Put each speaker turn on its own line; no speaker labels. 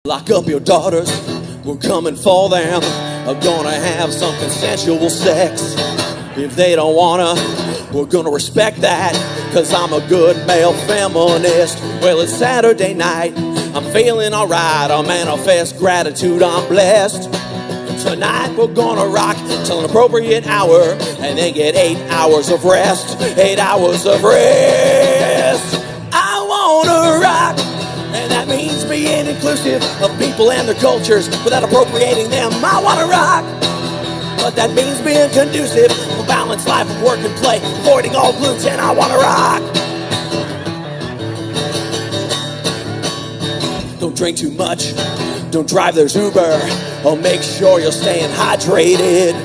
Lock up your daughters, we're coming for them. I'm gonna have some consensual sex. If they don't wanna, we're gonna respect that, cause I'm a good male feminist. Well, it's Saturday night, I'm feeling alright. I'll manifest gratitude, I'm blessed. Tonight we're gonna rock till an appropriate hour, and then get 8 hours of rest. 8 hours of rest. I wanna rock, and that means being inclusive of people and their cultures without appropriating them. I wanna rock, but that means being conducive to a balanced life of work and play, avoiding all gluten. I wanna rock. Don't drink too much, don't drive, there's Uber. Oh, make sure you're staying hydrated.